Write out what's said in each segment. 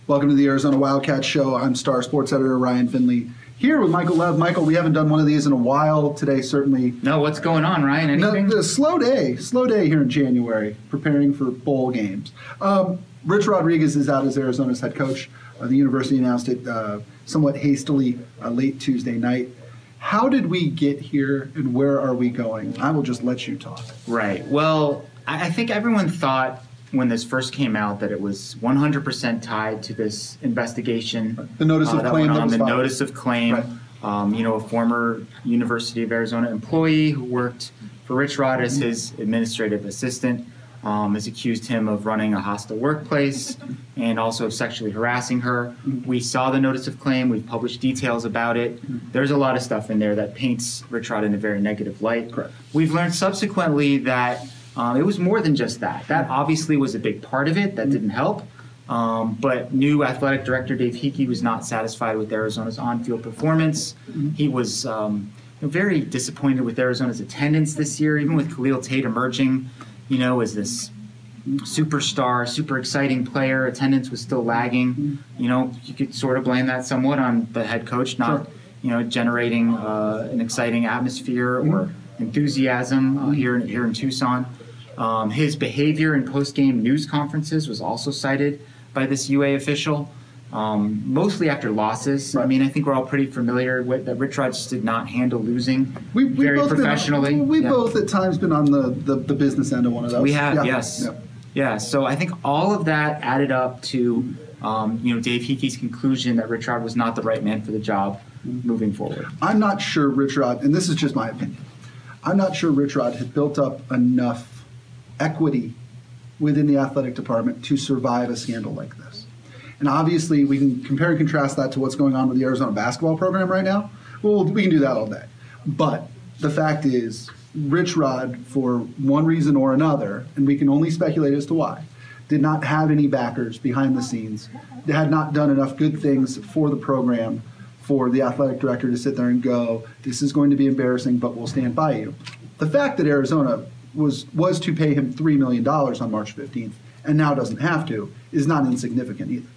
Welcome to the Arizona Wildcats Show. I'm Star Sports Editor Ryan Finley, here with Michael Lev. Michael, we haven't done one of these in a while. Today, certainly. No, what's going on, Ryan? Anything? No, slow day here in January, preparing for bowl games. Rich Rodriguez is out as Arizona's head coach. The university announced it somewhat hastily late Tuesday night. How did we get here, and where are we going? I will just let you talk. Right. Well, I think everyone thought when this first came out that it was 100% tied to this investigation. Right. The notice of claim that was filed. The notice of claim. Right. A former University of Arizona employee who worked for Rich Rod as his administrative assistant has accused him of running a hostile workplace and also of sexually harassing her. We saw the notice of claim. We've published details about it. There's a lot of stuff in there that paints Rich Rod in a very negative light. Correct. We've learned subsequently that it was more than just that. That obviously was a big part of it. That didn't help. But new athletic director Dave Heeke was not satisfied with Arizona's on-field performance. He was very disappointed with Arizona's attendance this year, even with Khalil Tate emerging, as this superstar, super exciting player. Attendance was still lagging. You could sort of blame that somewhat on the head coach not, generating an exciting atmosphere or enthusiasm here in Tucson. His behavior in post-game news conferences was also cited by this UA official, mostly after losses. Right. I mean, I think we're all pretty familiar with that. Rich Rod just did not handle losing very professionally. We've both at times been on the business end of one of those. We have, yes. Yeah, so I think all of that added up to, Dave Heeke's conclusion that Rich Rod was not the right man for the job moving forward. I'm not sure Rich Rod, and this is just my opinion, I'm not sure Rich Rod had built up enough equity within the athletic department to survive a scandal like this. And obviously, we can compare and contrast that to what's going on with the Arizona basketball program right now. Well, we can do that all day. But the fact is, Rich Rod, for one reason or another, and we can only speculate as to why, did not have any backers behind the scenes. They had not done enough good things for the program for the athletic director to sit there and go, this is going to be embarrassing, but we'll stand by you. The fact that Arizona was to pay him $3 million on March 15th and now doesn't have to is not insignificant either.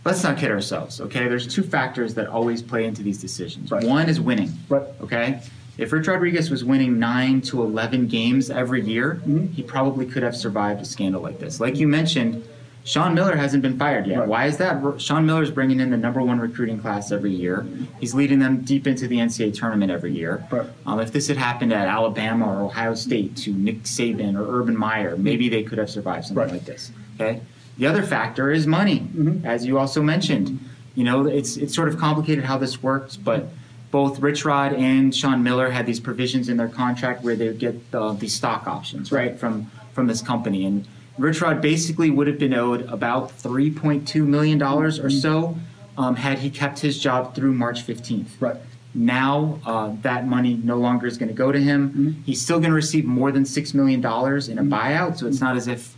Let's not kid ourselves, okay? There's two factors that always play into these decisions. Right. One is winning, right? Okay? If Rich Rodriguez was winning 9 to 11 games every year, he probably could have survived a scandal like this. Like you mentioned, Sean Miller hasn't been fired yet. Right. Why is that? Sean Miller's bringing in the #1 recruiting class every year. He's leading them deep into the NCAA tournament every year. Right. If this had happened at Alabama or Ohio State to Nick Saban or Urban Meyer, maybe they could have survived something like this. Okay. The other factor is money, as you also mentioned. It's sort of complicated how this works, but both Rich Rod and Sean Miller had these provisions in their contract where they would get these stock options, right, from this company. And Rich Rod basically would have been owed about $3.2 million or so had he kept his job through March 15th. Right. Now that money no longer is going to go to him. He's still going to receive more than $6 million in a buyout, so it's not as if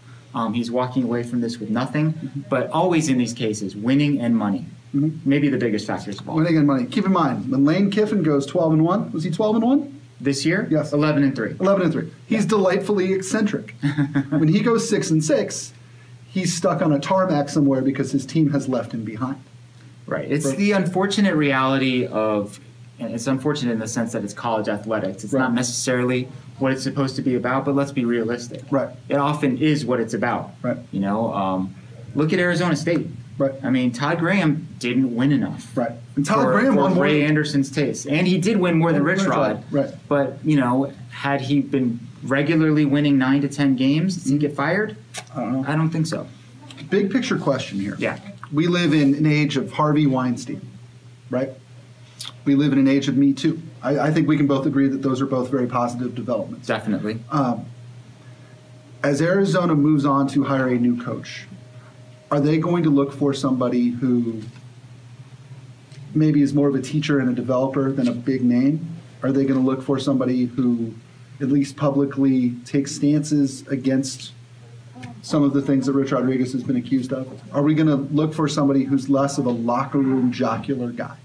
he's walking away from this with nothing. But always in these cases, winning and money. Maybe the biggest factors of all. Winning and money. Keep in mind, when Lane Kiffin goes 12-1, was he 12-1? This year? Yes. 11-3. 11-3. He's delightfully eccentric. When he goes 6-6, he's stuck on a tarmac somewhere because his team has left him behind. Right. It's the unfortunate reality of, and it's unfortunate in the sense that it's college athletics. It's not necessarily what it's supposed to be about, but let's be realistic. Right. It often is what it's about. Right. Look at Arizona State. Right. I mean, Todd Graham didn't win enough. Right. And Todd Graham won more. Ray Anderson's taste. And he did win more than Rich Rod. Right. But, had he been regularly winning 9 to 10 games, does he get fired? I don't know. I don't think so. Big picture question here. Yeah. We live in an age of Harvey Weinstein, right? We live in an age of Me Too. I think we can both agree that those are both very positive developments. Definitely. As Arizona moves on to hire a new coach, are they going to look for somebody who maybe is more of a teacher and a developer than a big name? Are they going to look for somebody who at least publicly takes stances against some of the things that Rich Rodriguez has been accused of? Are we going to look for somebody who's less of a locker room jocular guy?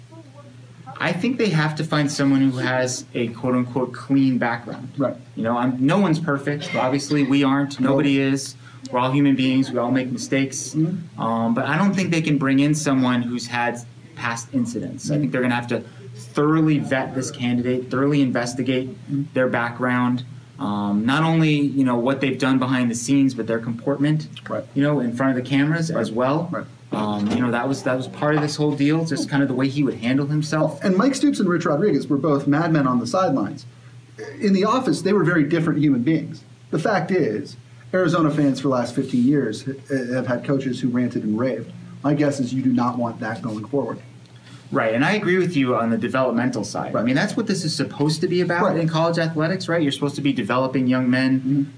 I think they have to find someone who has a quote-unquote clean background. Right. You know, no one's perfect. Obviously, we aren't. Nobody is. We're all human beings. We all make mistakes. But I don't think they can bring in someone who's had past incidents. I think they're going to have to thoroughly vet this candidate, thoroughly investigate their background, not only, you know, what they've done behind the scenes, but their comportment, you know, in front of the cameras as well. You know, that was part of this whole deal, just kind of the way he would handle himself. And Mike Stoops and Rich Rodriguez were both madmen on the sidelines. In the office, they were very different human beings. The fact is, Arizona fans for the last 15 years have had coaches who ranted and raved. My guess is you do not want that going forward. Right, and I agree with you on the developmental side. I mean, that's what this is supposed to be about in college athletics, right? You're supposed to be developing young men,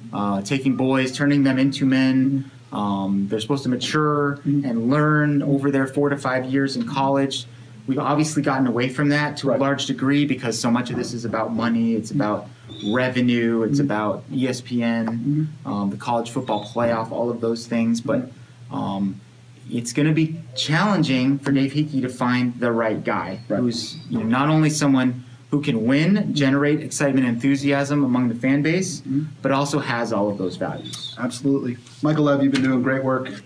taking boys, turning them into men. They're supposed to mature and learn over their 4 to 5 years in college. We've obviously gotten away from that to a large degree because so much of this is about money. It's about revenue. It's about ESPN, the college football playoff, all of those things. But it's going to be challenging for Dave Heeke to find the right guy who's, you know, not only someone who can win, generate excitement and enthusiasm among the fan base, but also has all of those values. Absolutely. Michael Lev, you've been doing great work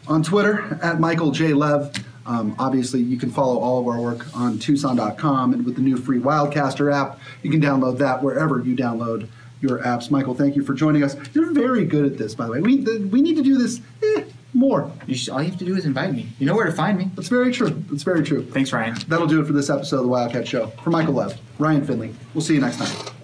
on Twitter at Michael J. Lev. Obviously, you can follow all of our work on Tucson.com, and with the new free Wildcaster app, you can download that wherever you download your apps. Michael, thank you for joining us. You're very good at this, by the way. We need to do this more. All you have to do is invite me. You know where to find me. That's very true. That's very true. Thanks, Ryan. That'll do it for this episode of the Wildcats Show. For Michael Lev, Ryan Finley. We'll see you next time.